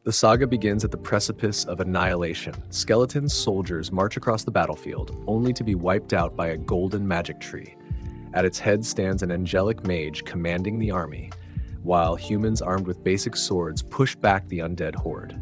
The saga begins at the precipice of annihilation. Skeleton soldiers march across the battlefield, only to be wiped out by a golden magic tree. At its head stands an angelic mage commanding the army, while humans armed with basic swords push back the undead horde.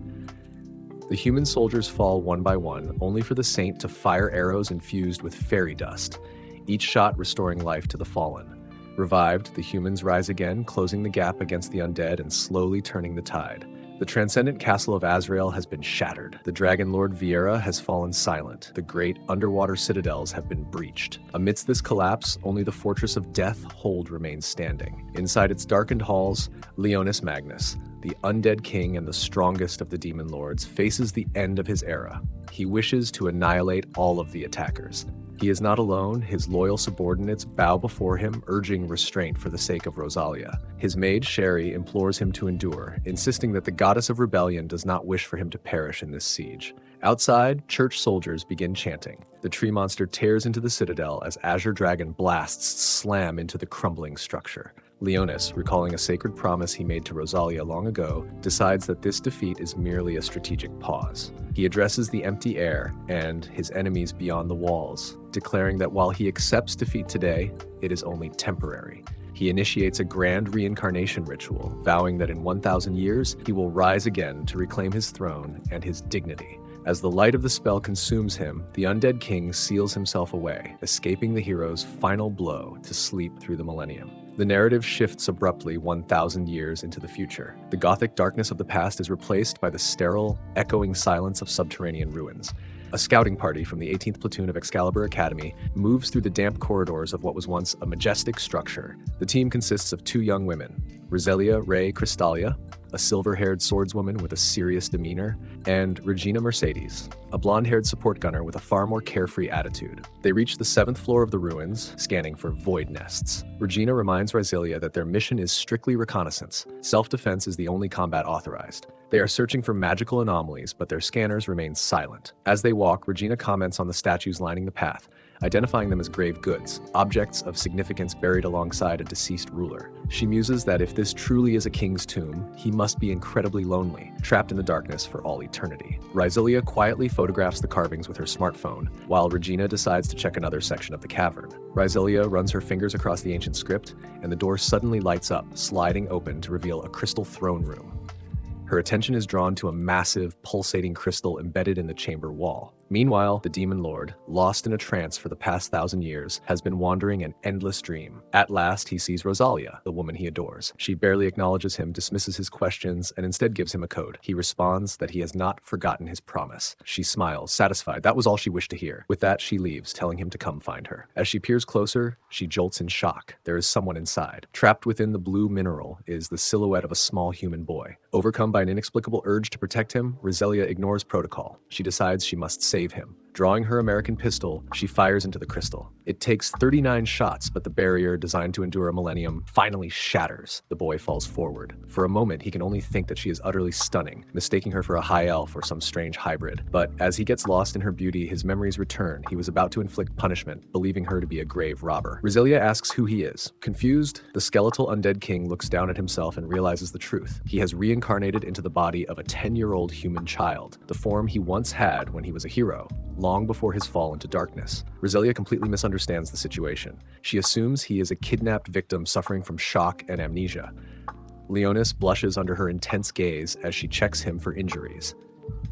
The human soldiers fall one by one, only for the saint to fire arrows infused with fairy dust, each shot restoring life to the fallen. Revived, the humans rise again, closing the gap against the undead and slowly turning the tide. The transcendent castle of Azrael has been shattered. The dragon lord Viera has fallen silent. The great underwater citadels have been breached. Amidst this collapse, only the fortress of Death Hold remains standing. Inside its darkened halls, Leonis Magnus, the undead king and the strongest of the demon lords, faces the end of his era. He wishes to annihilate all of the attackers. He is not alone. His loyal subordinates bow before him, urging restraint for the sake of Riselia. His maid, Sherry, implores him to endure, insisting that the goddess of rebellion does not wish for him to perish in this siege. Outside, church soldiers begin chanting. The tree monster tears into the citadel as Azure Dragon blasts slam into the crumbling structure. Leonis, recalling a sacred promise he made to Riselia long ago, decides that this defeat is merely a strategic pause. He addresses the empty air and his enemies beyond the walls, declaring that while he accepts defeat today, it is only temporary. He initiates a grand reincarnation ritual, vowing that in 1,000 years, he will rise again to reclaim his throne and his dignity. As the light of the spell consumes him, the undead king seals himself away, escaping the hero's final blow to sleep through the millennium. The narrative shifts abruptly 1,000 years into the future. The gothic darkness of the past is replaced by the sterile, echoing silence of subterranean ruins. A scouting party from the 18th Platoon of Excalibur Academy moves through the damp corridors of what was once a majestic structure. The team consists of two young women, Riselia Ray Crystalia, a silver-haired swordswoman with a serious demeanor, and Regina Mercedes, a blonde-haired support gunner with a far more carefree attitude. They reach the 7th floor of the ruins, scanning for void nests. Regina reminds Riselia that their mission is strictly reconnaissance. Self-defense is the only combat authorized. They are searching for magical anomalies, but their scanners remain silent. As they walk, Regina comments on the statues lining the path, identifying them as grave goods, objects of significance buried alongside a deceased ruler. She muses that if this truly is a king's tomb, he must be incredibly lonely, trapped in the darkness for all eternity. Riselia quietly photographs the carvings with her smartphone, while Regina decides to check another section of the cavern. Riselia runs her fingers across the ancient script, and the door suddenly lights up, sliding open to reveal a crystal throne room. Her attention is drawn to a massive, pulsating crystal embedded in the chamber wall. Meanwhile, the demon lord, lost in a trance for the past 1,000 years, has been wandering an endless dream. At last, he sees Riselia, the woman he adores. She barely acknowledges him, dismisses his questions, and instead gives him a code. He responds that he has not forgotten his promise. She smiles, satisfied. That was all she wished to hear. With that, she leaves, telling him to come find her. As she peers closer, she jolts in shock. There is someone inside. Trapped within the blue mineral is the silhouette of a small human boy. Overcome by an inexplicable urge to protect him, Riselia ignores protocol. She decides she must save him. Drawing her American pistol, she fires into the crystal. It takes 39 shots, but the barrier, designed to endure a millennium, finally shatters. The boy falls forward. For a moment, he can only think that she is utterly stunning, mistaking her for a high elf or some strange hybrid. But as he gets lost in her beauty, his memories return. He was about to inflict punishment, believing her to be a grave robber. Riselia asks who he is. Confused, the skeletal undead king looks down at himself and realizes the truth. He has reincarnated into the body of a 10-year-old human child, the form he once had when he was a hero, long before his fall into darkness. Riselia completely misunderstands the situation. She assumes he is a kidnapped victim suffering from shock and amnesia. Leonis blushes under her intense gaze as she checks him for injuries.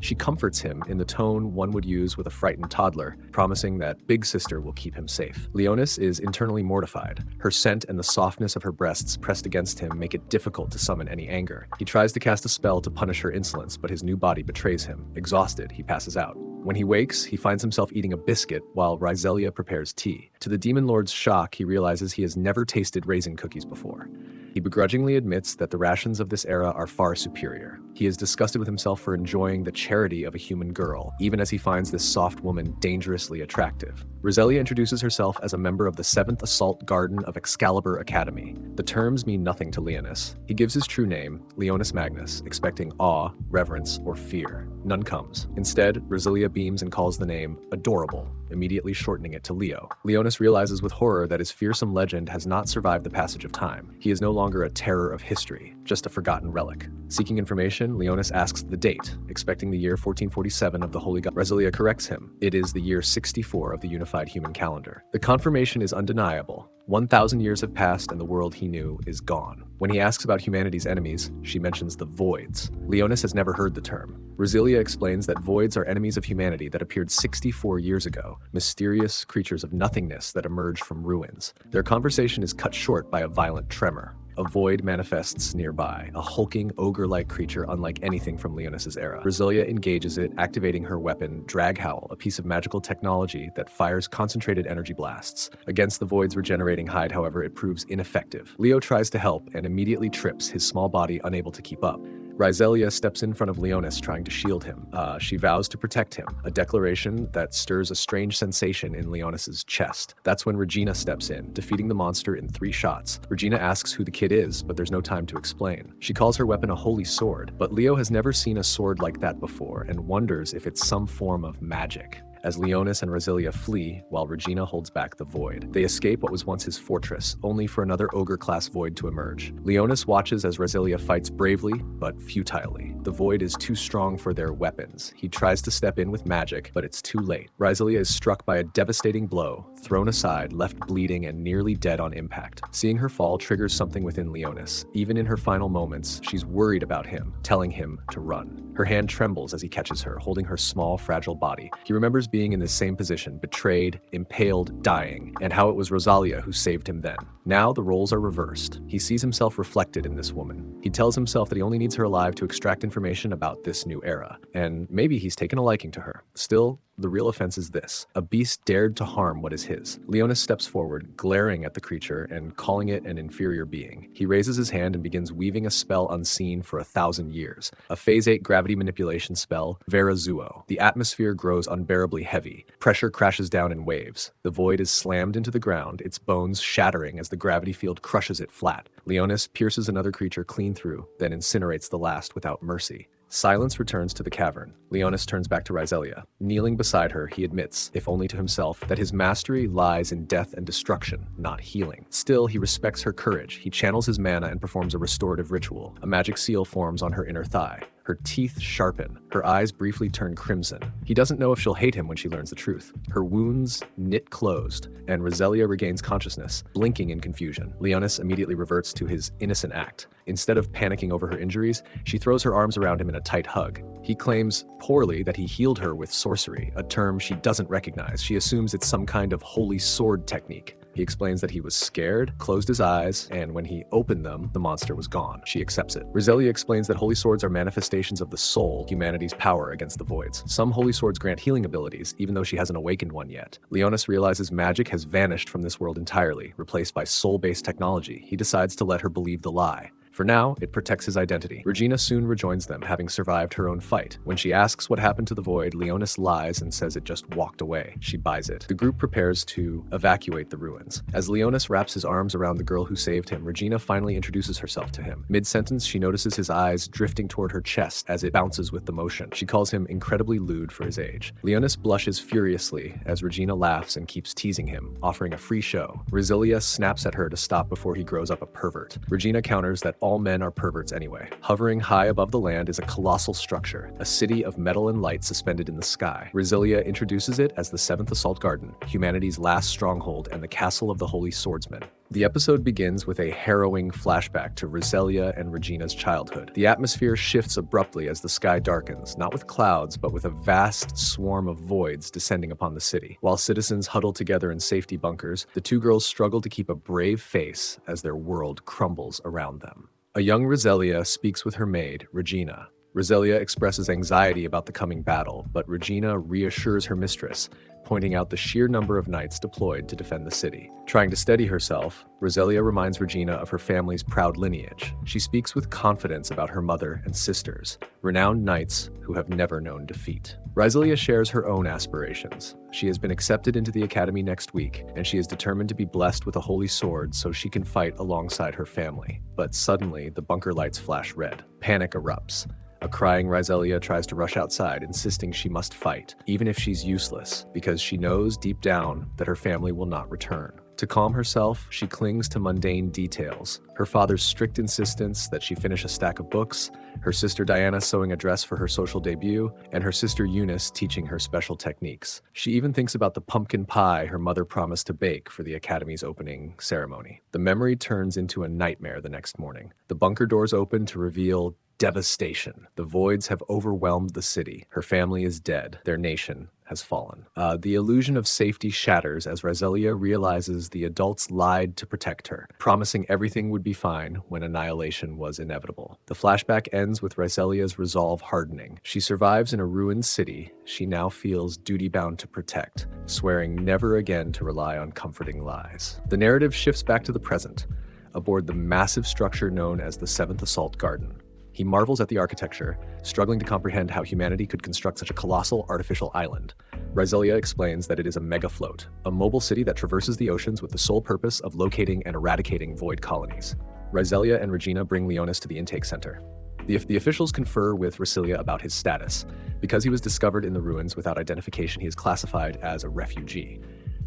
She comforts him in the tone one would use with a frightened toddler, promising that Big Sister will keep him safe. Leonis is internally mortified. Her scent and the softness of her breasts pressed against him make it difficult to summon any anger. He tries to cast a spell to punish her insolence, but his new body betrays him. Exhausted, he passes out. When he wakes, he finds himself eating a biscuit while Riselia prepares tea. To the demon lord's shock, he realizes he has never tasted raisin cookies before. He begrudgingly admits that the rations of this era are far superior. He is disgusted with himself for enjoying the charity of a human girl, even as he finds this soft woman dangerously attractive. Riselia introduces herself as a member of the 7th Assault Garden of Excalibur Academy. The terms mean nothing to Leonis. He gives his true name, Leonis Magnus, expecting awe, reverence, or fear. None comes. Instead, Riselia beams and calls the name Adorable, immediately shortening it to Leo. Leonis realizes with horror that his fearsome legend has not survived the passage of time. He is no longer a terror of history, just a forgotten relic. Seeking information, Leonis asks the date, expecting the year 1447 of the Holy God. Riselia corrects him. It is the year 64 of the unified human calendar. The confirmation is undeniable. 1,000 years have passed and the world he knew is gone. When he asks about humanity's enemies, she mentions the Voids. Leonis has never heard the term. Riselia explains that Voids are enemies of humanity that appeared 64 years ago, mysterious creatures of nothingness that emerged from ruins. Their conversation is cut short by a violent tremor. A void manifests nearby, a hulking, ogre-like creature unlike anything from Leonis's era. Riselia engages it, activating her weapon, Drag Howl, a piece of magical technology that fires concentrated energy blasts. Against the void's regenerating hide, however, it proves ineffective. Leo tries to help and immediately trips, his small body unable to keep up. Riselia steps in front of Leonis, trying to shield him. She vows to protect him, a declaration that stirs a strange sensation in Leonis's chest. That's when Regina steps in, defeating the monster in 3 shots. Regina asks who the kid is, but there's no time to explain. She calls her weapon a holy sword, but Leo has never seen a sword like that before and wonders if it's some form of magic. As Leonis and Riselia flee, while Regina holds back the void. They escape what was once his fortress, only for another ogre-class void to emerge. Leonis watches as Riselia fights bravely, but futilely. The void is too strong for their weapons. He tries to step in with magic, but it's too late. Riselia is struck by a devastating blow, thrown aside, left bleeding and nearly dead on impact. Seeing her fall triggers something within Leonis. Even in her final moments, she's worried about him, telling him to run. Her hand trembles as he catches her, holding her small, fragile body. He remembers being in the same position, betrayed, impaled, dying, and how it was Riselia who saved him then. Now the roles are reversed. He sees himself reflected in this woman. He tells himself that he only needs her alive to extract information about this new era, and maybe he's taken a liking to her. Still, the real offense is this. A beast dared to harm what is his. Leonis steps forward, glaring at the creature and calling it an inferior being. He raises his hand and begins weaving a spell unseen for 1,000 years. A Phase 8 gravity manipulation spell, Verazuo. The atmosphere grows unbearably heavy. Pressure crashes down in waves. The void is slammed into the ground, its bones shattering as the gravity field crushes it flat. Leonis pierces another creature clean through, then incinerates the last without mercy. Silence returns to the cavern. Leonis turns back to Riselia. Kneeling beside her, he admits, if only to himself, that his mastery lies in death and destruction, not healing. Still, he respects her courage. He channels his mana and performs a restorative ritual. A magic seal forms on her inner thigh. Her teeth sharpen. Her eyes briefly turn crimson. He doesn't know if she'll hate him when she learns the truth. Her wounds knit closed, and Riselia regains consciousness, blinking in confusion. Leonis immediately reverts to his innocent act. Instead of panicking over her injuries, she throws her arms around him in a tight hug. He claims, poorly, that he healed her with sorcery, a term she doesn't recognize. She assumes it's some kind of holy sword technique. He explains that he was scared, closed his eyes, and when he opened them, the monster was gone. She accepts it. Riselia explains that holy swords are manifestations of the soul, humanity's power against the voids. Some holy swords grant healing abilities, even though she hasn't awakened one yet. Leonis realizes magic has vanished from this world entirely, replaced by soul-based technology. He decides to let her believe the lie. For now, it protects his identity. Regina soon rejoins them, having survived her own fight. When she asks what happened to the void, Leonis lies and says it just walked away. She buys it. The group prepares to evacuate the ruins. As Leonis wraps his arms around the girl who saved him, Regina finally introduces herself to him. Mid-sentence, she notices his eyes drifting toward her chest as it bounces with the motion. She calls him incredibly lewd for his age. Leonis blushes furiously as Regina laughs and keeps teasing him, offering a free show. Riselia snaps at her to stop before he grows up a pervert. Regina counters that all men are perverts anyway. Hovering high above the land is a colossal structure, a city of metal and light suspended in the sky. Riselia introduces it as the 7th Assault Garden, humanity's last stronghold and the castle of the Holy Swordsman. The episode begins with a harrowing flashback to Riselia and Regina's childhood. The atmosphere shifts abruptly as the sky darkens, not with clouds, but with a vast swarm of voids descending upon the city. While citizens huddle together in safety bunkers, the two girls struggle to keep a brave face as their world crumbles around them. A young Riselia speaks with her maid, Regina. Riselia expresses anxiety about the coming battle, but Regina reassures her mistress, pointing out the sheer number of knights deployed to defend the city. Trying to steady herself, Riselia reminds Regina of her family's proud lineage. She speaks with confidence about her mother and sisters, renowned knights who have never known defeat. Riselia shares her own aspirations. She has been accepted into the academy next week, and she is determined to be blessed with a holy sword so she can fight alongside her family. But suddenly, the bunker lights flash red. Panic erupts. A crying Riselia tries to rush outside, insisting she must fight, even if she's useless, because she knows deep down that her family will not return. To calm herself, she clings to mundane details. Her father's strict insistence that she finish a stack of books, her sister Diana sewing a dress for her social debut, and her sister Eunice teaching her special techniques. She even thinks about the pumpkin pie her mother promised to bake for the Academy's opening ceremony. The memory turns into a nightmare the next morning. The bunker doors open to reveal devastation. The voids have overwhelmed the city. Her family is dead. Their nation has fallen. The illusion of safety shatters as Riselia realizes the adults lied to protect her, promising everything would be fine when annihilation was inevitable. The flashback ends with Riselia's resolve hardening. She survives in a ruined city she now feels duty-bound to protect, swearing never again to rely on comforting lies. The narrative shifts back to the present, aboard the massive structure known as the 7th Assault Garden. He marvels at the architecture, struggling to comprehend how humanity could construct such a colossal artificial island. Riselia explains that it is a megafloat, a mobile city that traverses the oceans with the sole purpose of locating and eradicating void colonies. Riselia and Regina bring Leonis to the intake center. The officials confer with Riselia about his status. Because he was discovered in the ruins without identification, he is classified as a refugee.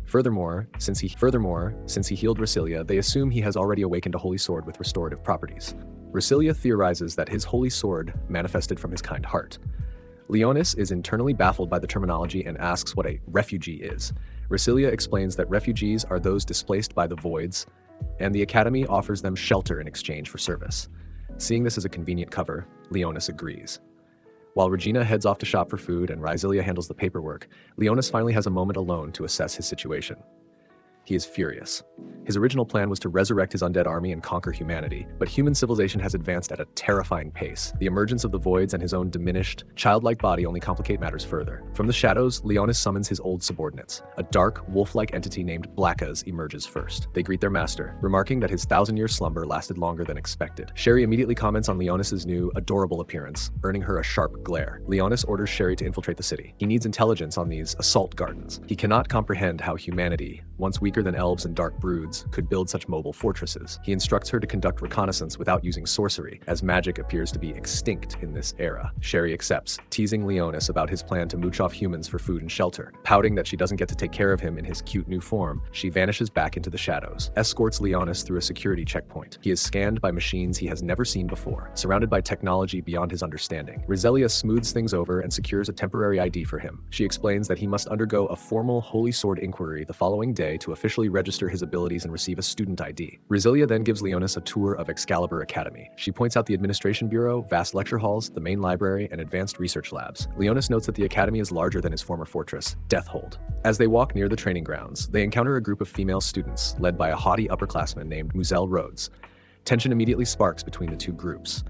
Furthermore, since he healed Riselia, they assume he has already awakened a holy sword with restorative properties. Riselia theorizes that his holy sword manifested from his kind heart. Leonis is internally baffled by the terminology and asks what a refugee is. Riselia explains that refugees are those displaced by the voids, and the Academy offers them shelter in exchange for service. Seeing this as a convenient cover, Leonis agrees. While Regina heads off to shop for food and Riselia handles the paperwork, Leonis finally has a moment alone to assess his situation. He is furious. His original plan was to resurrect his undead army and conquer humanity, but human civilization has advanced at a terrifying pace. The emergence of the voids and his own diminished, childlike body only complicate matters further. From the shadows, Leonis summons his old subordinates. A dark, wolf-like entity named Blackas emerges first. They greet their master, remarking that his 1,000-year slumber lasted longer than expected. Sherry immediately comments on Leonis's new, adorable appearance, earning her a sharp glare. Leonis orders Sherry to infiltrate the city. He needs intelligence on these assault gardens. He cannot comprehend how humanity, once weaker than elves and dark broods, could build such mobile fortresses. He instructs her to conduct reconnaissance without using sorcery, as magic appears to be extinct in this era. Sherry accepts, teasing Leonis about his plan to mooch off humans for food and shelter. Pouting that she doesn't get to take care of him in his cute new form, she vanishes back into the shadows, escorts Leonis through a security checkpoint. He is scanned by machines he has never seen before, surrounded by technology beyond his understanding. Riselia smooths things over and secures a temporary ID for him. She explains that he must undergo a formal Holy Sword inquiry the following day to officially register his abilities and receive a student ID. Riselia then gives Leonis a tour of Excalibur Academy. She points out the administration bureau, vast lecture halls, the main library, and advanced research labs. Leonis notes that the academy is larger than his former fortress, Deathhold. As they walk near the training grounds, they encounter a group of female students led by a haughty upperclassman named Muzel Rhodes. Tension immediately sparks between the two groups.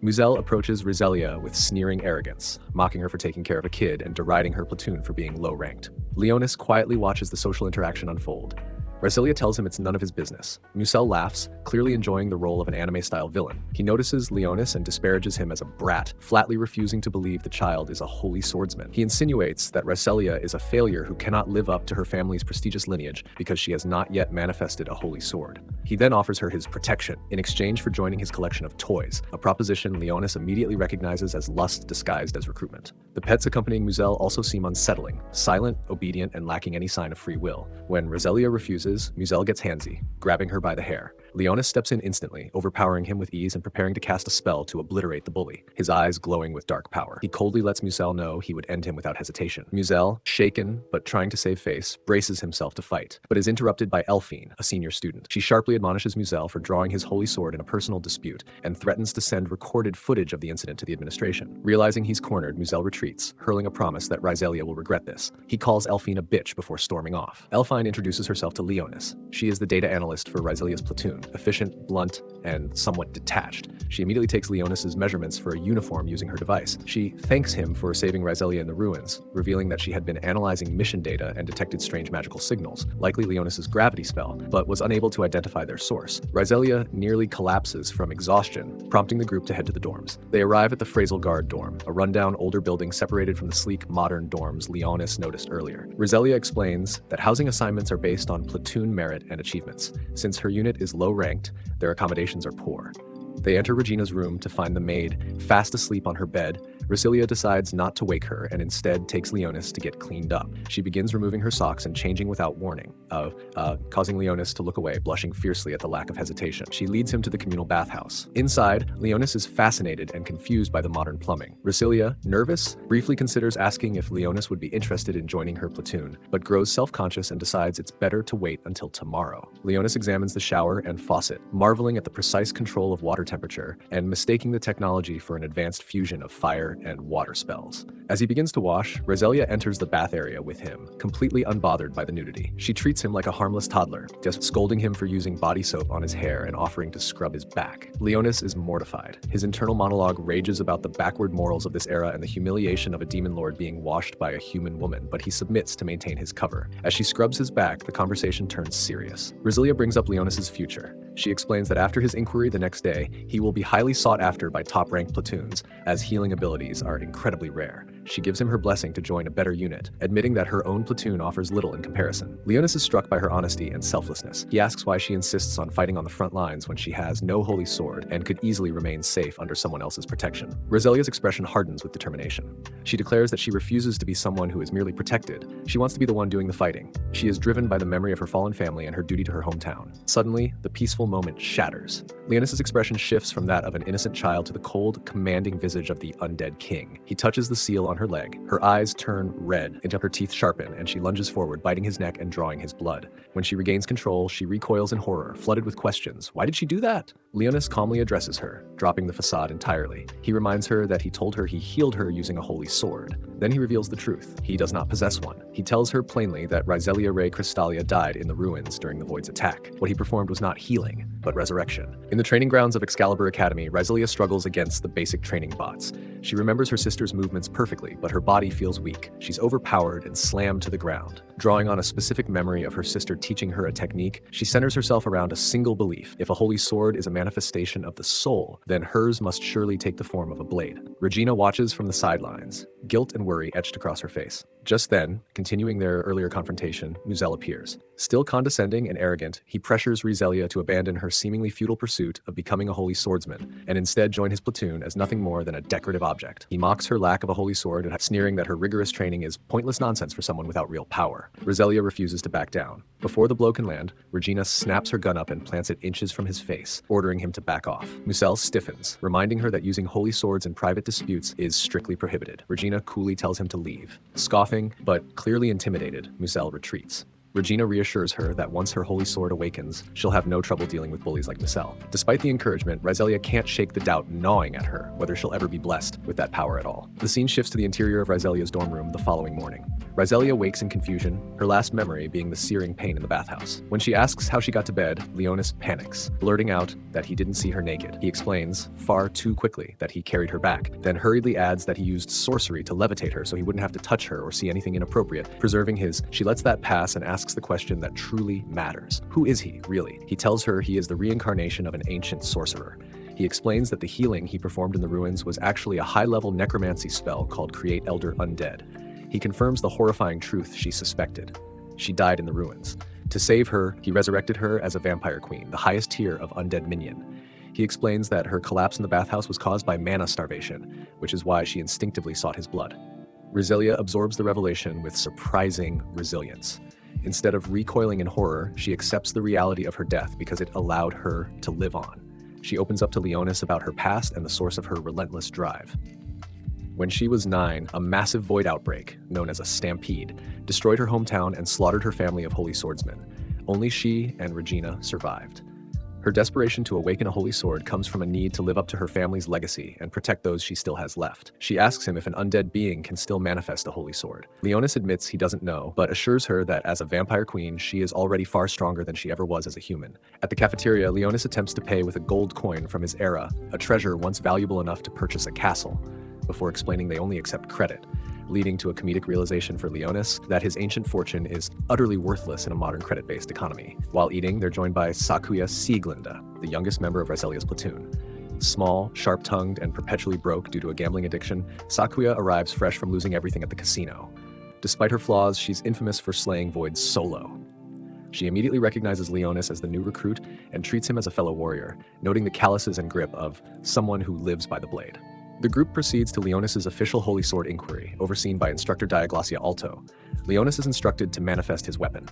Muzel approaches Riselia with sneering arrogance, mocking her for taking care of a kid and deriding her platoon for being low-ranked. Leonis quietly watches the social interaction unfold. Riselia tells him it's none of his business. Muzel laughs, clearly enjoying the role of an anime-style villain. He notices Leonis and disparages him as a brat, flatly refusing to believe the child is a holy swordsman. He insinuates that Riselia is a failure who cannot live up to her family's prestigious lineage because she has not yet manifested a holy sword. He then offers her his protection in exchange for joining his collection of toys, a proposition Leonis immediately recognizes as lust disguised as recruitment. The pets accompanying Muzel also seem unsettling, silent, obedient, and lacking any sign of free will. When Riselia refuses, Muzel gets handsy, grabbing her by the hair. Leonis steps in instantly, overpowering him with ease and preparing to cast a spell to obliterate the bully, his eyes glowing with dark power. He coldly lets Muzel know he would end him without hesitation. Muzel, shaken but trying to save face, braces himself to fight, but is interrupted by Elphine, a senior student. She sharply admonishes Muzel for drawing his holy sword in a personal dispute and threatens to send recorded footage of the incident to the administration. Realizing he's cornered, Muzel retreats, hurling a promise that Riselia will regret this. He calls Elphine a bitch before storming off. Elphine introduces herself to Leonis. She is the data analyst for Riselia's platoon, efficient, blunt, and somewhat detached. She immediately takes Leonis's measurements for a uniform using her device. She thanks him for saving Riselia in the ruins, revealing that she had been analyzing mission data and detected strange magical signals, likely Leonis's gravity spell, but was unable to identify their source. Riselia nearly collapses from exhaustion, prompting the group to head to the dorms. They arrive at the Phrasal Guard dorm, a rundown older building separated from the sleek modern dorms Leonis noticed earlier. Riselia explains that housing assignments are based on platoon merit and achievements. Since her unit is low-ranked, their accommodations are poor. They enter Regina's room to find the maid fast asleep on her bed, Riselia decides not to wake her and instead takes Leonis to get cleaned up. She begins removing her socks and changing without warning, causing Leonis to look away, blushing fiercely at the lack of hesitation. She leads him to the communal bathhouse. Inside, Leonis is fascinated and confused by the modern plumbing. Riselia, nervous, briefly considers asking if Leonis would be interested in joining her platoon, but grows self-conscious and decides it's better to wait until tomorrow. Leonis examines the shower and faucet, marveling at the precise control of water temperature and mistaking the technology for an advanced fusion of fire and water spells. As he begins to wash, Riselia enters the bath area with him, completely unbothered by the nudity. She treats him like a harmless toddler, just scolding him for using body soap on his hair and offering to scrub his back. Leonis is mortified. His internal monologue rages about the backward morals of this era and the humiliation of a demon lord being washed by a human woman, but he submits to maintain his cover. As she scrubs his back, the conversation turns serious. Riselia brings up Leonis's future. She explains that after his inquiry the next day, he will be highly sought after by top-ranked platoons, as healing abilities are incredibly rare. She gives him her blessing to join a better unit, admitting that her own platoon offers little in comparison. Leonis is struck by her honesty and selflessness. He asks why she insists on fighting on the front lines when she has no holy sword and could easily remain safe under someone else's protection. Riselia's expression hardens with determination. She declares that she refuses to be someone who is merely protected. She wants to be the one doing the fighting. She is driven by the memory of her fallen family and her duty to her hometown. Suddenly, the peaceful moment shatters. Leonis's expression shifts from that of an innocent child to the cold, commanding visage of the undead king. He touches the seal on her leg. Her eyes turn red, and her teeth sharpen, and she lunges forward, biting his neck and drawing his blood. When she regains control, she recoils in horror, flooded with questions. Why did she do that? Leonis calmly addresses her, dropping the facade entirely. He reminds her that he told her he healed her using a holy sword. Then he reveals the truth. He does not possess one. He tells her plainly that Riselia Ray Crystalia died in the ruins during the Void's attack. What he performed was not healing, but resurrection. In the training grounds of Excalibur Academy, Riselia struggles against the basic training bots. She remembers her sister's movements perfectly, but her body feels weak. She's overpowered and slammed to the ground. Drawing on a specific memory of her sister teaching her a technique, she centers herself around a single belief. If a holy sword is a manifestation of the soul, then hers must surely take the form of a blade. Regina watches from the sidelines, guilt and worry etched across her face. Just then, continuing their earlier confrontation, Musel appears. Still condescending and arrogant, he pressures Riselia to abandon her seemingly futile pursuit of becoming a holy swordsman, and instead join his platoon as nothing more than a decorative object. He mocks her lack of a holy sword and sneering that her rigorous training is pointless nonsense for someone without real power. Riselia refuses to back down. Before the blow can land, Regina snaps her gun up and plants it inches from his face, ordering him to back off. Musel stiffens, reminding her that using holy swords in private disputes is strictly prohibited. Regina coolly tells him to leave. Scoffing, but clearly intimidated, Musel retreats. Regina reassures her that once her holy sword awakens, she'll have no trouble dealing with bullies like Musel. Despite the encouragement, Riselia can't shake the doubt gnawing at her whether she'll ever be blessed with that power at all. The scene shifts to the interior of Riselia's dorm room the following morning. Riselia wakes in confusion, her last memory being the searing pain in the bathhouse. When she asks how she got to bed, Leonis panics, blurting out that he didn't see her naked. He explains, far too quickly, that he carried her back, then hurriedly adds that he used sorcery to levitate her so he wouldn't have to touch her or see anything inappropriate, preserving his. She lets that pass and asks the question that truly matters. Who is he, really? He tells her he is the reincarnation of an ancient sorcerer. He explains that the healing he performed in the ruins was actually a high-level necromancy spell called Create Elder Undead. He confirms the horrifying truth she suspected. She died in the ruins. To save her, he resurrected her as a vampire queen, the highest tier of undead minion. He explains that her collapse in the bathhouse was caused by mana starvation, which is why she instinctively sought his blood. Riselia absorbs the revelation with surprising resilience. Instead of recoiling in horror, she accepts the reality of her death because it allowed her to live on. She opens up to Leonis about her past and the source of her relentless drive. When she was 9, a massive void outbreak, known as a stampede, destroyed her hometown and slaughtered her family of holy swordsmen. Only she and Regina survived. Her desperation to awaken a holy sword comes from a need to live up to her family's legacy and protect those she still has left. She asks him if an undead being can still manifest a holy sword. Leonis admits he doesn't know, but assures her that as a vampire queen, she is already far stronger than she ever was as a human. At the cafeteria, Leonis attempts to pay with a gold coin from his era, a treasure once valuable enough to purchase a castle, before explaining they only accept credit, leading to a comedic realization for Leonis that his ancient fortune is utterly worthless in a modern credit-based economy. While eating, they're joined by Sakuya Sieglinde, the youngest member of Riselia's platoon. Small, sharp-tongued, and perpetually broke due to a gambling addiction, Sakuya arrives fresh from losing everything at the casino. Despite her flaws, she's infamous for slaying voids solo. She immediately recognizes Leonis as the new recruit and treats him as a fellow warrior, noting the calluses and grip of someone who lives by the blade. The group proceeds to Leonis's official Holy Sword inquiry, overseen by Instructor Diaglacia Alto. Leonis is instructed to manifest his weapon.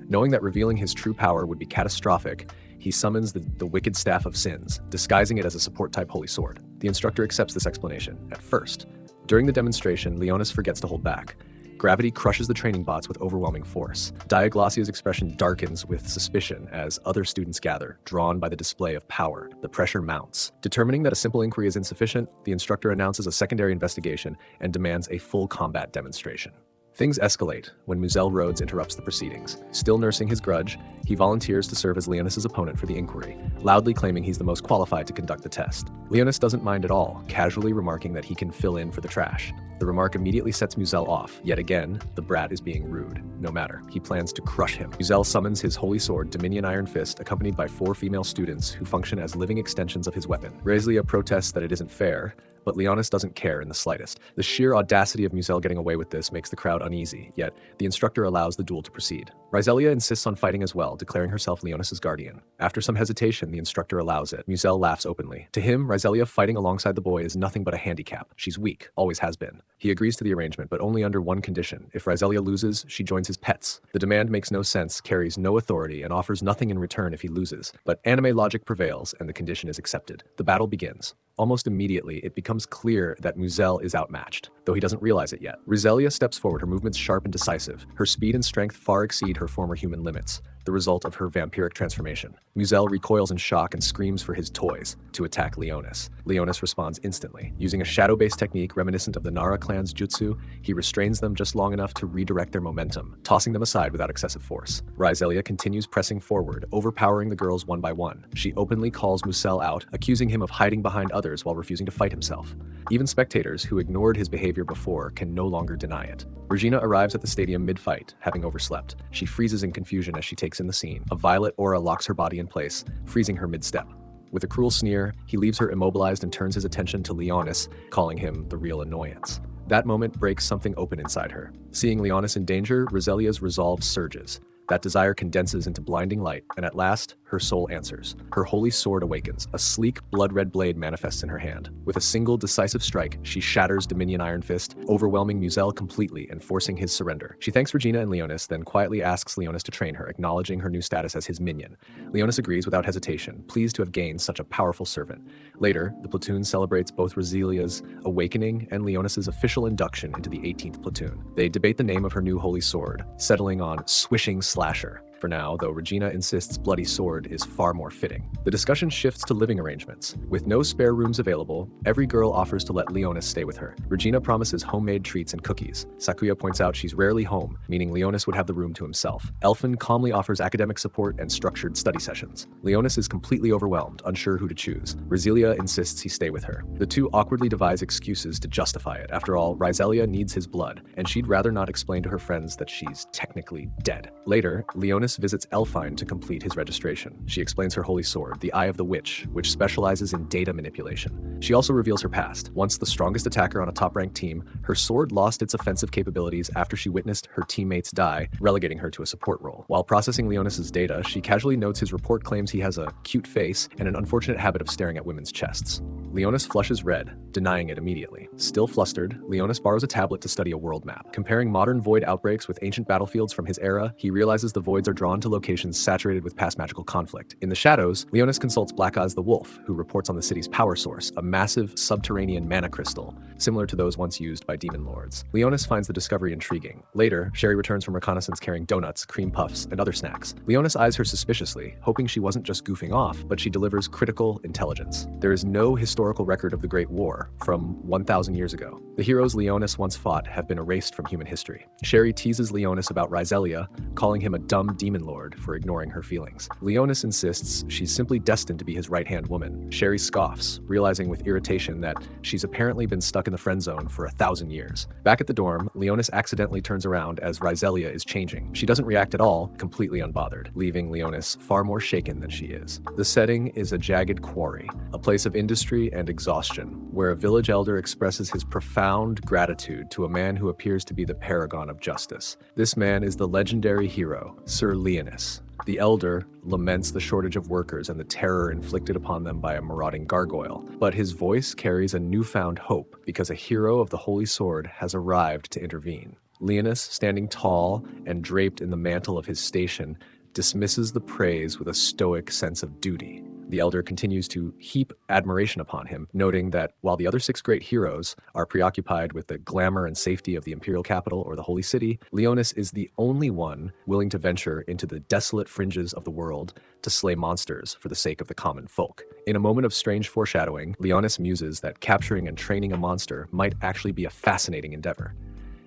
Knowing that revealing his true power would be catastrophic, he summons the Wicked Staff of Sins, disguising it as a support-type Holy Sword. The instructor accepts this explanation, at first. During the demonstration, Leonis forgets to hold back. Gravity crushes the training bots with overwhelming force. Diaglacia's expression darkens with suspicion as other students gather, drawn by the display of power. The pressure mounts. Determining that a simple inquiry is insufficient, the instructor announces a secondary investigation and demands a full combat demonstration. Things escalate when Muzel Rhodes interrupts the proceedings. Still nursing his grudge, he volunteers to serve as Leonis's opponent for the inquiry, loudly claiming he's the most qualified to conduct the test. Leonis doesn't mind at all, casually remarking that he can fill in for the trash. The remark immediately sets Muzel off. Yet again, the brat is being rude. No matter, he plans to crush him. Muzel summons his holy sword, Dominion Iron Fist, accompanied by 4 female students who function as living extensions of his weapon. Riselia protests that it isn't fair, but Leonis doesn't care in the slightest. The sheer audacity of Muzel getting away with this makes the crowd uneasy, yet the instructor allows the duel to proceed. Riselia insists on fighting as well, declaring herself Leonis's guardian. After some hesitation, the instructor allows it. Muzel laughs openly. To him, Riselia fighting alongside the boy is nothing but a handicap. She's weak, always has been. He agrees to the arrangement, but only under one condition. If Riselia loses, she joins his pets. The demand makes no sense, carries no authority, and offers nothing in return if he loses. But anime logic prevails, and the condition is accepted. The battle begins. Almost immediately, it becomes clear that Muzel is outmatched, though he doesn't realize it yet. Riselia steps forward, her movements sharp and decisive. Her speed and strength far exceed her former human limits, the result of her vampiric transformation. Muzel recoils in shock and screams for his toys to attack Leonis. Leonis responds instantly. Using a shadow-based technique reminiscent of the Nara clan's jutsu, he restrains them just long enough to redirect their momentum, tossing them aside without excessive force. Riselia continues pressing forward, overpowering the girls one by one. She openly calls Muzel out, accusing him of hiding behind others while refusing to fight himself. Even spectators who ignored his behavior before can no longer deny it. Regina arrives at the stadium mid-fight, having overslept. She freezes in confusion as she takes in the scene. A violet aura locks her body in place, freezing her mid-step. With a cruel sneer, he leaves her immobilized and turns his attention to Leonis, calling him the real annoyance. That moment breaks something open inside her. Seeing Leonis in danger, Riselia's resolve surges. That desire condenses into blinding light, and at last, her soul answers. Her holy sword awakens. A sleek, blood-red blade manifests in her hand. With a single decisive strike, she shatters Dominion Iron Fist, overwhelming Muzel completely and forcing his surrender. She thanks Regina and Leonis, then quietly asks Leonis to train her, acknowledging her new status as his minion. Leonis agrees without hesitation, pleased to have gained such a powerful servant. Later, the platoon celebrates both Riselia's awakening and Leonis's official induction into the 18th platoon. They debate the name of her new holy sword, settling on Swishing Slasher. For now, though Regina insists Bloody Sword is far more fitting. The discussion shifts to living arrangements. With no spare rooms available, every girl offers to let Leonis stay with her. Regina promises homemade treats and cookies. Sakuya points out she's rarely home, meaning Leonis would have the room to himself. Elfin calmly offers academic support and structured study sessions. Leonis is completely overwhelmed, unsure who to choose. Riselia insists he stay with her. The two awkwardly devise excuses to justify it. After all, Riselia needs his blood, and she'd rather not explain to her friends that she's technically dead. Later, Leonis visits Elfine to complete his registration. She explains her holy sword, the Eye of the Witch, which specializes in data manipulation. She also reveals her past. Once the strongest attacker on a top-ranked team, her sword lost its offensive capabilities after she witnessed her teammates die, relegating her to a support role. While processing Leonis's data, she casually notes his report claims he has a cute face and an unfortunate habit of staring at women's chests. Leonis flushes red, denying it immediately. Still flustered, Leonis borrows a tablet to study a world map. Comparing modern void outbreaks with ancient battlefields from his era, he realizes the voids are drawn to locations saturated with past magical conflict. In the shadows, Leonis consults Black Oz the Wolf, who reports on the city's power source, a massive subterranean mana crystal, similar to those once used by demon lords. Leonis finds the discovery intriguing. Later, Sherry returns from reconnaissance carrying donuts, cream puffs, and other snacks. Leonis eyes her suspiciously, hoping she wasn't just goofing off, but she delivers critical intelligence. There is no historical record of the Great War from 1,000 years ago. The heroes Leonis once fought have been erased from human history. Sherry teases Leonis about Riselia, calling him a dumb demon lord for ignoring her feelings. Leonis insists she's simply destined to be his right-hand woman. Sherry scoffs, realizing with irritation that she's apparently been stuck in the friend zone for 1,000 years. Back at the dorm, Leonis accidentally turns around as Riselia is changing. She doesn't react at all, completely unbothered, leaving Leonis far more shaken than she is. The setting is a jagged quarry, a place of industry and exhaustion, where a village elder expresses his profound gratitude to a man who appears to be the paragon of justice. This man is the legendary hero, Sir Leonis, The elder laments the shortage of workers and the terror inflicted upon them by a marauding gargoyle, but his voice carries a newfound hope because a hero of the Holy Sword has arrived to intervene. Leonis, standing tall and draped in the mantle of his station, dismisses the praise with a stoic sense of duty. The elder continues to heap admiration upon him, noting that while the other 6 great heroes are preoccupied with the glamour and safety of the imperial capital or the holy city, Leonis is the only one willing to venture into the desolate fringes of the world to slay monsters for the sake of the common folk. In a moment of strange foreshadowing, Leonis muses that capturing and training a monster might actually be a fascinating endeavor.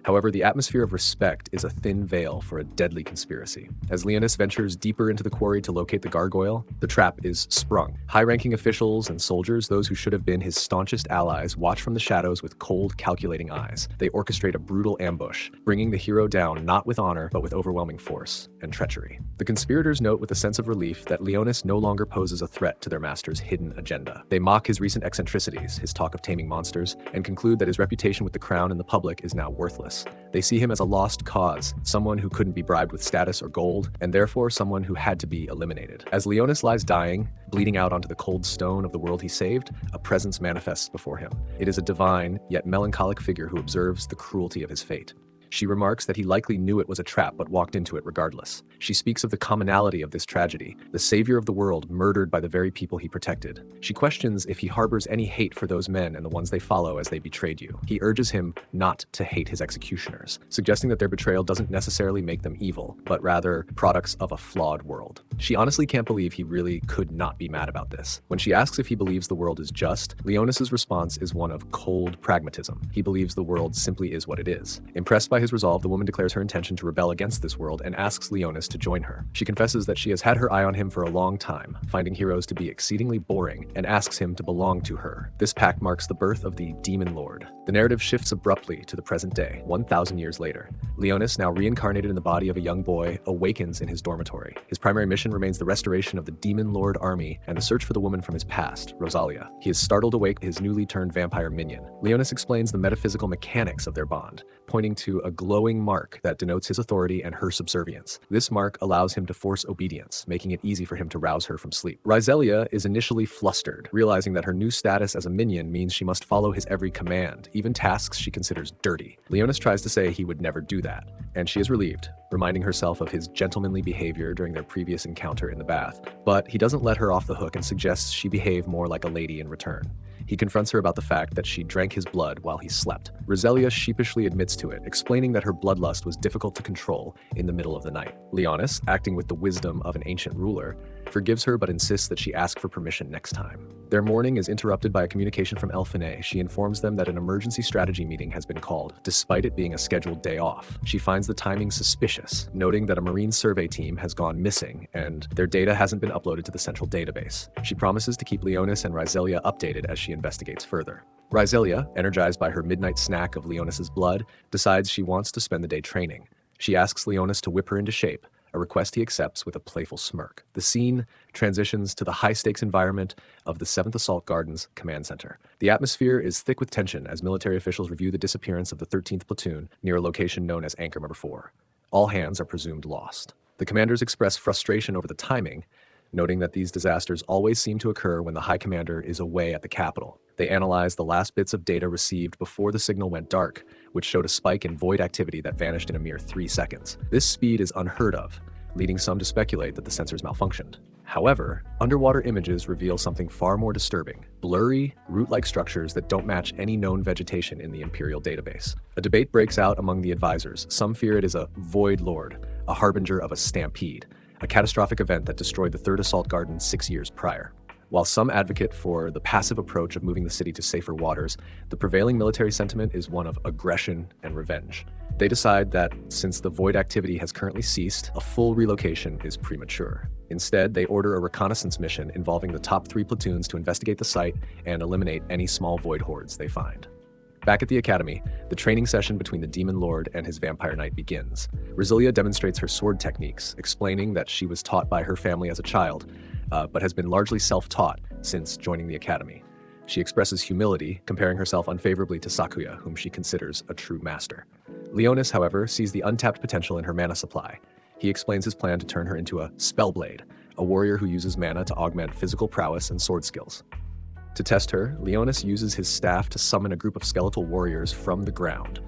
However, the atmosphere of respect is a thin veil for a deadly conspiracy. As Leonis ventures deeper into the quarry to locate the gargoyle, the trap is sprung. High-ranking officials and soldiers, those who should have been his staunchest allies, watch from the shadows with cold, calculating eyes. They orchestrate a brutal ambush, bringing the hero down not with honor, but with overwhelming force and treachery. The conspirators note with a sense of relief that Leonis no longer poses a threat to their master's hidden agenda. They mock his recent eccentricities, his talk of taming monsters, and conclude that his reputation with the crown and the public is now worthless. They see him as a lost cause, someone who couldn't be bribed with status or gold, and therefore someone who had to be eliminated. As Leonis lies dying, bleeding out onto the cold stone of the world he saved, a presence manifests before him. It is a divine, yet melancholic figure who observes the cruelty of his fate. She remarks that he likely knew it was a trap but walked into it regardless. She speaks of the commonality of this tragedy, the savior of the world murdered by the very people he protected. She questions if he harbors any hate for those men and the ones they follow as they betrayed you. He urges him not to hate his executioners, suggesting that their betrayal doesn't necessarily make them evil, but rather products of a flawed world. She honestly can't believe he really could not be mad about this. When she asks if he believes the world is just, Leonis's response is one of cold pragmatism. He believes the world simply is what it is. Impressed by his resolve, the woman declares her intention to rebel against this world and asks Leonis to join her. She confesses that she has had her eye on him for a long time, finding heroes to be exceedingly boring, and asks him to belong to her. This pact marks the birth of the Demon Lord. The narrative shifts abruptly to the present day, 1,000 years later. Leonis, now reincarnated in the body of a young boy, awakens in his dormitory. His primary mission remains the restoration of the Demon Lord army and the search for the woman from his past, Riselia. He is startled awake by his newly turned vampire minion. Leonis explains the metaphysical mechanics of their bond, pointing to a glowing mark that denotes his authority and her subservience. This mark allows him to force obedience, making it easy for him to rouse her from sleep. Riselia is initially flustered, realizing that her new status as a minion means she must follow his every command, even tasks she considers dirty. Leonis tries to say he would never do that, and she is relieved, reminding herself of his gentlemanly behavior during their previous encounter in the bath. But he doesn't let her off the hook and suggests she behave more like a lady in return. He confronts her about the fact that she drank his blood while he slept. Riselia sheepishly admits to it, explaining that her bloodlust was difficult to control in the middle of the night. Leonis, acting with the wisdom of an ancient ruler, forgives her but insists that she ask for permission next time. Their morning is interrupted by a communication from Elfine. She informs them that an emergency strategy meeting has been called, despite it being a scheduled day off. She finds the timing suspicious, noting that a marine survey team has gone missing and their data hasn't been uploaded to the central database. She promises to keep Leonis and Riselia updated as she investigates further. Riselia, energized by her midnight snack of Leonis's blood, decides she wants to spend the day training. She asks Leonis to whip her into shape, a request he accepts with a playful smirk. The scene transitions to the high-stakes environment of the 7th Assault Garden's command center. The atmosphere is thick with tension as military officials review the disappearance of the 13th Platoon near a location known as Anchor Number 4. All hands are presumed lost. The commanders express frustration over the timing, noting that these disasters always seem to occur when the High Commander is away at the capital. They analyze the last bits of data received before the signal went dark, which showed a spike in void activity that vanished in a mere 3 seconds. This speed is unheard of, leading some to speculate that the sensors malfunctioned. However, underwater images reveal something far more disturbing: blurry, root-like structures that don't match any known vegetation in the Imperial database. A debate breaks out among the advisors. Some fear it is a Void Lord, a harbinger of a stampede, a catastrophic event that destroyed the 3rd Assault Garden 6 years prior. While some advocate for the passive approach of moving the city to safer waters, the prevailing military sentiment is one of aggression and revenge. They decide that since the void activity has currently ceased, a full relocation is premature. Instead, they order a reconnaissance mission involving the top 3 platoons to investigate the site and eliminate any small void hordes they find. Back at the academy, the training session between the Demon Lord and his vampire knight begins. Riselia demonstrates her sword techniques, explaining that she was taught by her family as a child, but has been largely self-taught since joining the academy. She expresses humility, comparing herself unfavorably to Sakuya, whom she considers a true master. Leonis, however, sees the untapped potential in her mana supply. He explains his plan to turn her into a Spellblade, a warrior who uses mana to augment physical prowess and sword skills. To test her, Leonis uses his staff to summon a group of skeletal warriors from the ground.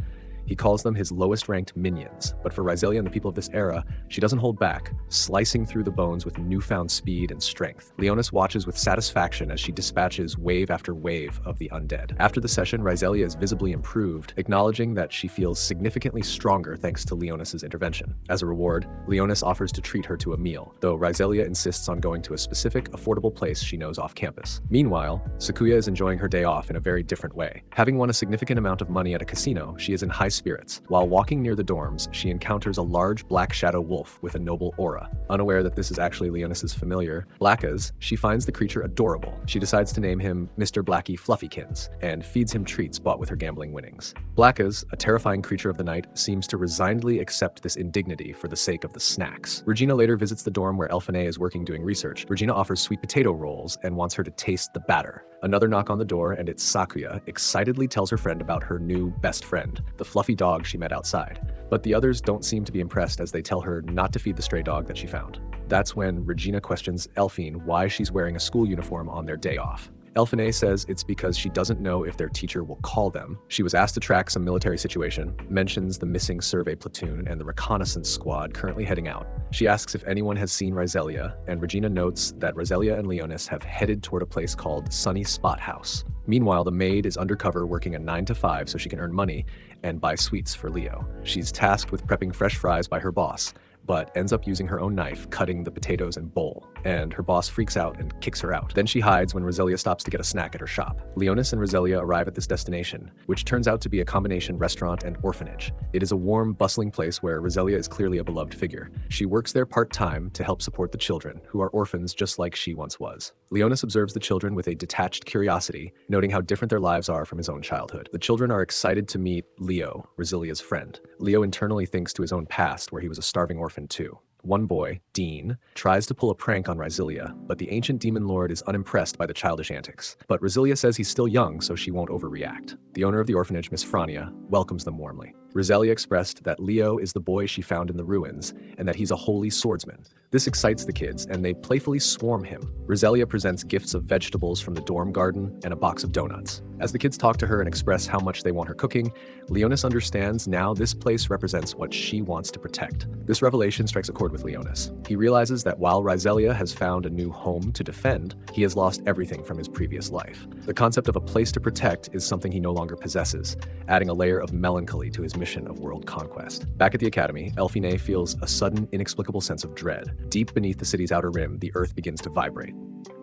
He calls them his lowest-ranked minions, but for Riselia and the people of this era, she doesn't hold back, slicing through the bones with newfound speed and strength. Leonis watches with satisfaction as she dispatches wave after wave of the undead. After the session, Riselia is visibly improved, acknowledging that she feels significantly stronger thanks to Leonis' intervention. As a reward, Leonis offers to treat her to a meal, though Riselia insists on going to a specific, affordable place she knows off campus. Meanwhile, Sakuya is enjoying her day off in a very different way. Having won a significant amount of money at a casino, she is in high spirits. While walking near the dorms, she encounters a large black shadow wolf with a noble aura. Unaware that this is actually Leonis' familiar, Blackas, she finds the creature adorable. She decides to name him Mr. Blackie Fluffykins and feeds him treats bought with her gambling winnings. Blackas, a terrifying creature of the night, seems to resignedly accept this indignity for the sake of the snacks. Regina later visits the dorm where Elfine is working doing research. Regina offers sweet potato rolls and wants her to taste the batter. Another knock on the door, and it's Sakuya excitedly tells her friend about her new best friend, the fluffy dog she met outside. But the others don't seem to be impressed as they tell her not to feed the stray dog that she found. That's when Regina questions Elfine why she's wearing a school uniform on their day off. Elfine says it's because she doesn't know if their teacher will call them. She was asked to track some military situation, mentions the missing survey platoon and the reconnaissance squad currently heading out. She asks if anyone has seen Riselia, and Regina notes that Riselia and Leonis have headed toward a place called Sunny Spot House. Meanwhile, the maid is undercover working a 9 to 5 so she can earn money and buy sweets for Leo. She's tasked with prepping fresh fries by her boss, but ends up using her own knife, cutting the potatoes in bowl, and her boss freaks out and kicks her out. Then she hides when Riselia stops to get a snack at her shop. Leonis and Riselia arrive at this destination, which turns out to be a combination restaurant and orphanage. It is a warm, bustling place where Riselia is clearly a beloved figure. She works there part-time to help support the children, who are orphans just like she once was. Leonis observes the children with a detached curiosity, noting how different their lives are from his own childhood. The children are excited to meet Leo, Riselia's friend. Leo internally thinks to his own past, where he was a starving orphan too. One boy, Dean, tries to pull a prank on Riselia, but the ancient demon lord is unimpressed by the childish antics. But Riselia says he's still young, so she won't overreact. The owner of the orphanage, Miss Frania, welcomes them warmly. Riselia expressed that Leo is the boy she found in the ruins, and that he's a holy swordsman. This excites the kids, and they playfully swarm him. Riselia presents gifts of vegetables from the dorm garden and a box of donuts. As the kids talk to her and express how much they want her cooking, Leonis understands now this place represents what she wants to protect. This revelation strikes a chord with Leonis. He realizes that while Riselia has found a new home to defend, he has lost everything from his previous life. The concept of a place to protect is something he no longer possesses, adding a layer of melancholy to his mission of world conquest. Back at the academy, Elfine feels a sudden, inexplicable sense of dread. Deep beneath the city's outer rim, the earth begins to vibrate.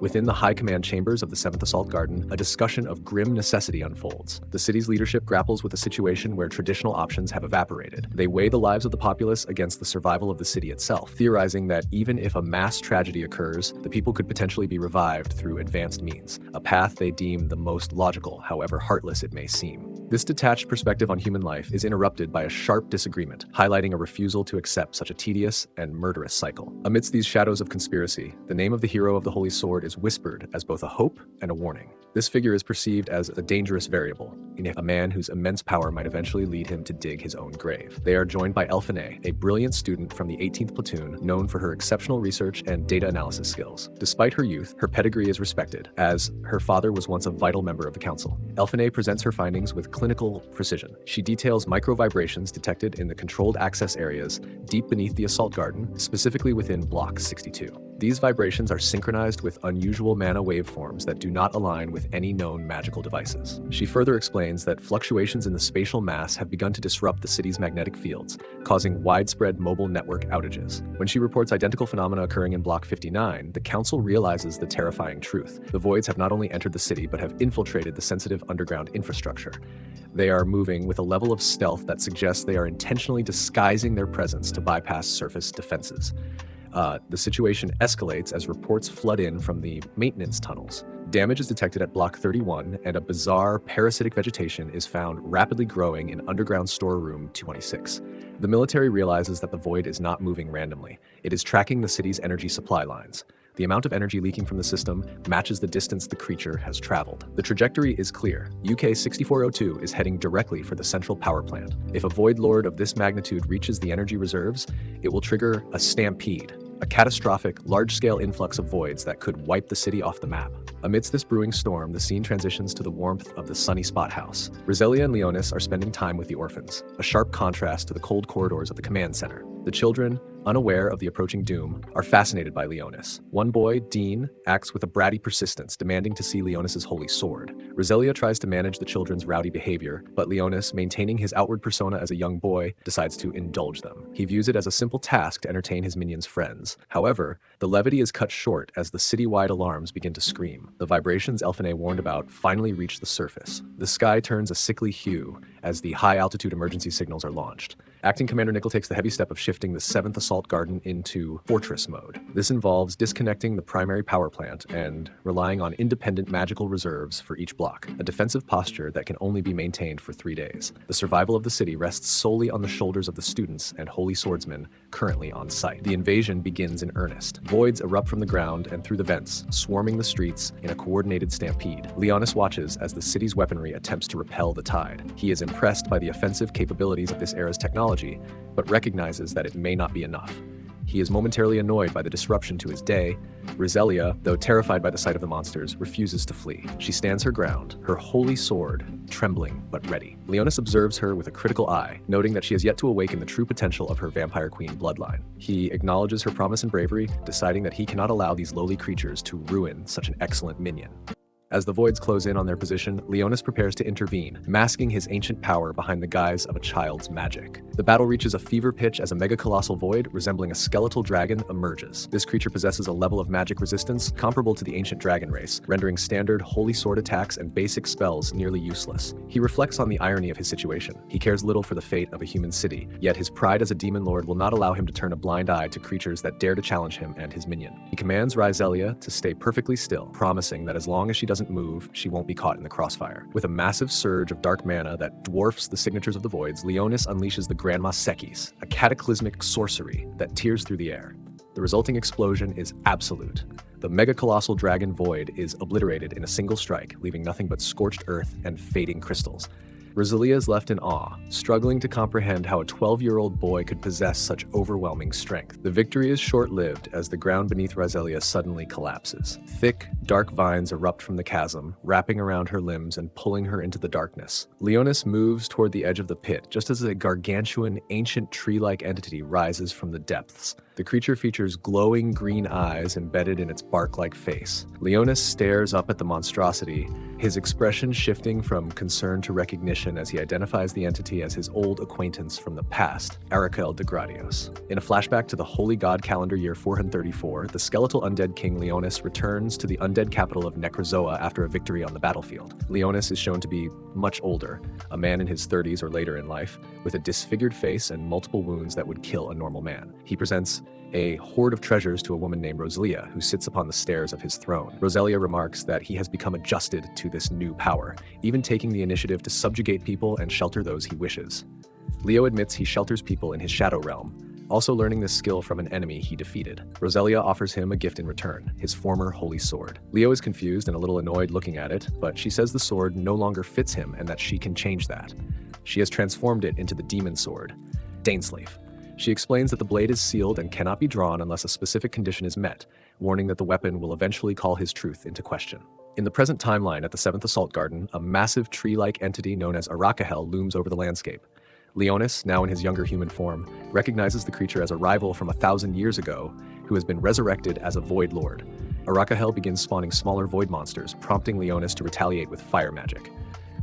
Within the high command chambers of the 7th Assault Garden, a discussion of grim necessity unfolds. The city's leadership grapples with a situation where traditional options have evaporated. They weigh the lives of the populace against the survival of the city itself, theorizing that even if a mass tragedy occurs, the people could potentially be revived through advanced means, a path they deem the most logical, however heartless it may seem. This detached perspective on human life is interrupted by a sharp disagreement, highlighting a refusal to accept such a tedious and murderous cycle. Amidst these shadows of conspiracy, the name of the hero of the Holy Sword is whispered as both a hope and a warning. This figure is perceived as a dangerous variable, a man whose immense power might eventually lead him to dig his own grave. They are joined by Elfine, a brilliant student from the 18th Platoon, known for her exceptional research and data analysis skills. Despite her youth, her pedigree is respected, as her father was once a vital member of the council. Elfine presents her findings with clinical precision. She details micro-vibrations detected in the controlled access areas deep beneath the Assault Garden, specifically within Block 62. These vibrations are synchronized with unusual mana waveforms that do not align with any known magical devices. She further explains that fluctuations in the spatial mass have begun to disrupt the city's magnetic fields, causing widespread mobile network outages. When she reports identical phenomena occurring in Block 59, the Council realizes the terrifying truth. The Voids have not only entered the city, but have infiltrated the sensitive underground infrastructure. They are moving with a level of stealth that suggests they are intentionally disguising their presence to bypass surface defenses. The situation escalates as reports flood in from the maintenance tunnels. Damage is detected at Block 31, and a bizarre parasitic vegetation is found rapidly growing in underground storeroom 226. The military realizes that the Void is not moving randomly. It is tracking the city's energy supply lines. The amount of energy leaking from the system matches the distance the creature has traveled. The trajectory is clear. UK 6402 is heading directly for the central power plant. If a Void Lord of this magnitude reaches the energy reserves, it will trigger a stampede, a catastrophic, large-scale influx of voids that could wipe the city off the map. Amidst this brewing storm, the scene transitions to the warmth of the sunny Spot House. Riselia and Leonis are spending time with the orphans, a sharp contrast to the cold corridors of the command center. The children, unaware of the approaching doom, are fascinated by Leonis. One boy, Dean, acts with a bratty persistence, demanding to see Leonis's holy sword. Riselia tries to manage the children's rowdy behavior, but Leonis, maintaining his outward persona as a young boy, decides to indulge them. He views it as a simple task to entertain his minions' friends. However, the levity is cut short as the city-wide alarms begin to scream. The vibrations Elfine warned about finally reach the surface. The sky turns a sickly hue as the high-altitude emergency signals are launched. Acting Commander Nickel takes the heavy step of shifting the 7th Assault Garden into Fortress mode. This involves disconnecting the primary power plant and relying on independent magical reserves for each block, a defensive posture that can only be maintained for 3 days. The survival of the city rests solely on the shoulders of the students and holy swordsmen currently on site. The invasion begins in earnest. Voids erupt from the ground and through the vents, swarming the streets in a coordinated stampede. Leonis watches as the city's weaponry attempts to repel the tide. He is impressed by the offensive capabilities of this era's technology, but recognizes that it may not be enough. He is momentarily annoyed by the disruption to his day. Riselia, though terrified by the sight of the monsters, refuses to flee. She stands her ground, her holy sword trembling but ready. Leonis observes her with a critical eye, noting that she has yet to awaken the true potential of her Vampire Queen bloodline. He acknowledges her promise and bravery, deciding that he cannot allow these lowly creatures to ruin such an excellent minion. As the voids close in on their position, Leonis prepares to intervene, masking his ancient power behind the guise of a child's magic. The battle reaches a fever pitch as a mega-colossal void resembling a skeletal dragon emerges. This creature possesses a level of magic resistance comparable to the ancient dragon race, rendering standard holy sword attacks and basic spells nearly useless. He reflects on the irony of his situation. He cares little for the fate of a human city, yet his pride as a demon lord will not allow him to turn a blind eye to creatures that dare to challenge him and his minion. He commands Riselia to stay perfectly still, promising that as long as she doesn't move, she won't be caught in the crossfire. With a massive surge of dark mana that dwarfs the signatures of the voids, Leonis unleashes the Grandma Sekis, a cataclysmic sorcery that tears through the air. The resulting explosion is absolute. The mega-colossal dragon void is obliterated in a single strike, leaving nothing but scorched earth and fading crystals. Riselia is left in awe, struggling to comprehend how a 12-year-old boy could possess such overwhelming strength. The victory is short-lived as the ground beneath Riselia suddenly collapses. Thick, dark vines erupt from the chasm, wrapping around her limbs and pulling her into the darkness. Leonis moves toward the edge of the pit, just as a gargantuan, ancient tree-like entity rises from the depths. The creature features glowing green eyes embedded in its bark-like face. Leonis stares up at the monstrosity, his expression shifting from concern to recognition as he identifies the entity as his old acquaintance from the past, Arakel de Gradios. In a flashback to the Holy God calendar year 434, the skeletal undead king Leonis returns to the undead capital of Necrozoa after a victory on the battlefield. Leonis is shown to be much older, a man in his 30s or later in life, with a disfigured face and multiple wounds that would kill a normal man. He presents a hoard of treasures to a woman named Riselia, who sits upon the stairs of his throne. Riselia remarks that he has become adjusted to this new power, even taking the initiative to subjugate people and shelter those he wishes. Leo admits he shelters people in his shadow realm, also learning this skill from an enemy he defeated. Riselia offers him a gift in return, his former holy sword. Leo is confused and a little annoyed looking at it, but she says the sword no longer fits him and that she can change that. She has transformed it into the demon sword, Daneslave. She explains that the blade is sealed and cannot be drawn unless a specific condition is met, warning that the weapon will eventually call his truth into question. In the present timeline at the 7th Assault Garden, a massive tree-like entity known as Arakahel looms over the landscape. Leonis, now in his younger human form, recognizes the creature as a rival from 1,000 years ago who has been resurrected as a Void Lord. Arakahel begins spawning smaller Void monsters, prompting Leonis to retaliate with fire magic.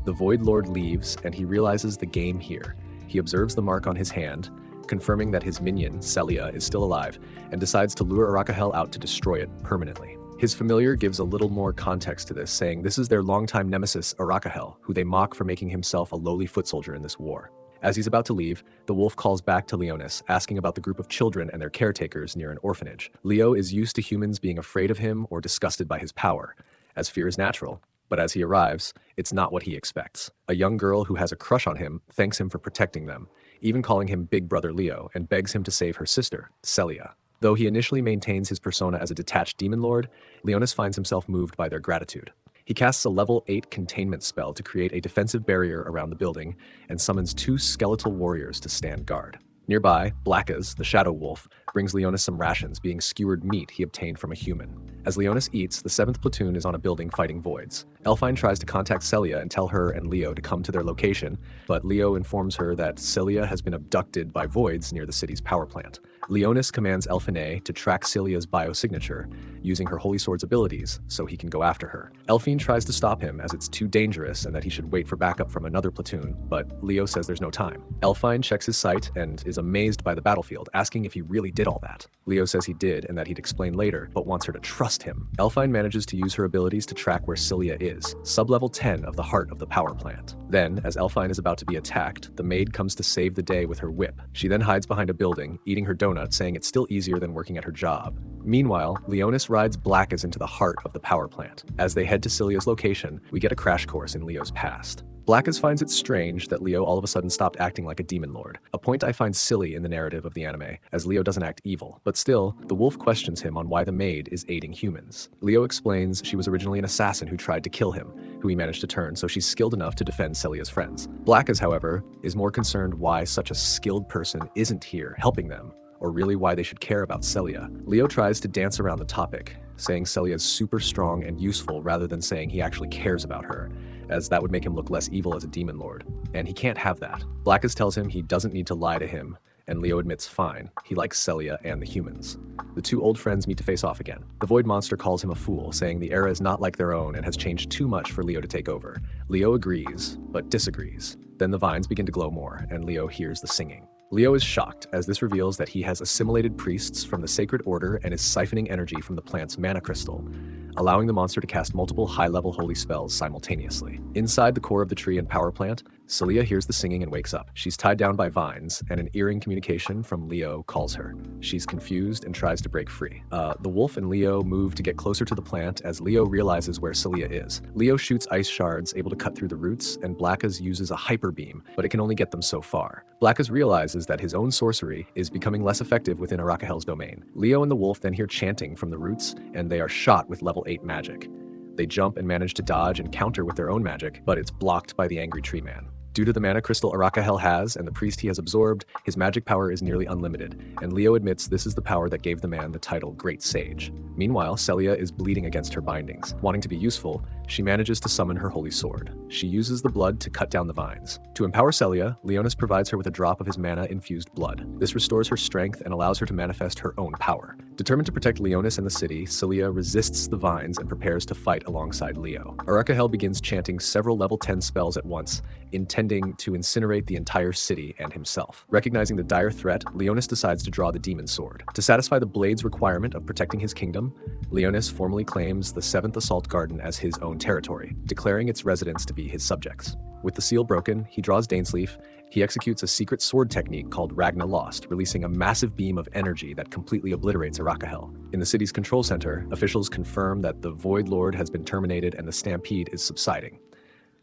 The Void Lord leaves, and he realizes the game here. He observes the mark on his hand, confirming that his minion, Celia, is still alive, and decides to lure Arakahel out to destroy it permanently. His familiar gives a little more context to this, saying this is their longtime nemesis, Arakahel, who they mock for making himself a lowly foot soldier in this war. As he's about to leave, the wolf calls back to Leonis, asking about the group of children and their caretakers near an orphanage. Leo is used to humans being afraid of him or disgusted by his power, as fear is natural. But as he arrives, it's not what he expects. A young girl who has a crush on him thanks him for protecting them, even calling him Big Brother Leo, and begs him to save her sister, Celia. Though he initially maintains his persona as a detached demon lord, Leonis finds himself moved by their gratitude. He casts a level 8 containment spell to create a defensive barrier around the building and summons 2 skeletal warriors to stand guard. Nearby, Blackas, the shadow wolf, brings Leonis some rations, being skewered meat he obtained from a human. As Leonis eats, the 7th platoon is on a building fighting voids. Elfine tries to contact Celia and tell her and Leo to come to their location, but Leo informs her that Celia has been abducted by voids near the city's power plant. Leonis commands Elfine to track Celia's biosignature, using her Holy Sword's abilities, so he can go after her. Elfine tries to stop him as it's too dangerous and that he should wait for backup from another platoon, but Leo says there's no time. Elfine checks his sight and is amazed by the battlefield, asking if he really did all that. Leo says he did and that he'd explain later, but wants her to trust him. Elfine manages to use her abilities to track where Celia is, sub-level 10 of the heart of the power plant. Then, as Elfine is about to be attacked, the maid comes to save the day with her whip. She then hides behind a building, eating her donut, saying it's still easier than working at her job. Meanwhile, Leonis rides Blackas into the heart of the power plant. As they head to Celia's location, we get a crash course in Leo's past. Blackas finds it strange that Leo all of a sudden stopped acting like a demon lord, a point I find silly in the narrative of the anime, as Leo doesn't act evil. But still, the wolf questions him on why the maid is aiding humans. Leo explains she was originally an assassin who tried to kill him, who he managed to turn, so she's skilled enough to defend Celia's friends. Blackas, however, is more concerned why such a skilled person isn't here helping them, or really why they should care about Celia. Leo tries to dance around the topic, saying Celia's super strong and useful rather than saying he actually cares about her, as that would make him look less evil as a demon lord. And he can't have that. Blackas tells him he doesn't need to lie to him, and Leo admits fine, he likes Celia and the humans. The two old friends meet to face off again. The Void Monster calls him a fool, saying the era is not like their own and has changed too much for Leo to take over. Leo agrees, but disagrees. Then the vines begin to glow more, and Leo hears the singing. Leo is shocked, as this reveals that he has assimilated priests from the Sacred Order and is siphoning energy from the plant's mana crystal, allowing the monster to cast multiple high-level holy spells simultaneously. Inside the core of the tree and power plant, Celia hears the singing and wakes up. She's tied down by vines, and an earring communication from Leo calls her. She's confused and tries to break free. The wolf and Leo move to get closer to the plant as Leo realizes where Celia is. Leo shoots ice shards able to cut through the roots, and Blackas uses a hyper beam, but it can only get them so far. Blackas realizes that his own sorcery is becoming less effective within Arakahel's domain. Leo and the wolf then hear chanting from the roots, and they are shot with level 8 magic. They jump and manage to dodge and counter with their own magic, but it's blocked by the angry tree man. Due to the mana crystal Arakahel has and the priest he has absorbed, his magic power is nearly unlimited, and Leo admits this is the power that gave the man the title Great Sage. Meanwhile, Celia is bleeding against her bindings. Wanting to be useful, she manages to summon her holy sword. She uses the blood to cut down the vines. To empower Celia, Leonis provides her with a drop of his mana-infused blood. This restores her strength and allows her to manifest her own power. Determined to protect Leonis and the city, Celia resists the vines and prepares to fight alongside Leo. Arakahel begins chanting several level 10 spells at once, intending to incinerate the entire city and himself. Recognizing the dire threat, Leonis decides to draw the demon sword. To satisfy the blade's requirement of protecting his kingdom, Leonis formally claims the 7th Assault Garden as his own territory, declaring its residents to be his subjects. With the seal broken, he draws Dainsleif. He executes a secret sword technique called Ragna Lost, releasing a massive beam of energy that completely obliterates Arakahel. In the city's control center, officials confirm that the Void Lord has been terminated and the stampede is subsiding.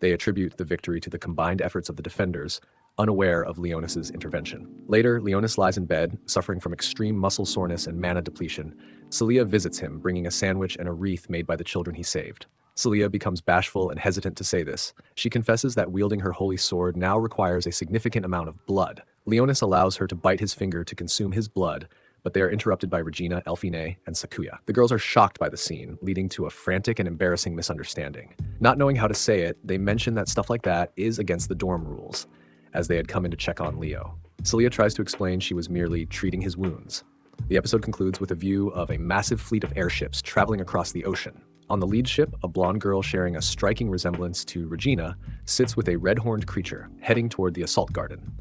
They attribute the victory to the combined efforts of the defenders, unaware of Leonis's intervention. Later, Leonis lies in bed, suffering from extreme muscle soreness and mana depletion. Celia visits him, bringing a sandwich and a wreath made by the children he saved. Celia becomes bashful and hesitant to say this. She confesses that wielding her holy sword now requires a significant amount of blood. Leonis allows her to bite his finger to consume his blood, but they are interrupted by Regina, Elfine, and Sakuya. The girls are shocked by the scene, leading to a frantic and embarrassing misunderstanding. Not knowing how to say it, they mention that stuff like that is against the dorm rules, as they had come in to check on Leo. Celia tries to explain she was merely treating his wounds. The episode concludes with a view of a massive fleet of airships traveling across the ocean. On the lead ship, a blonde girl sharing a striking resemblance to Regina sits with a red-horned creature, heading toward the assault garden.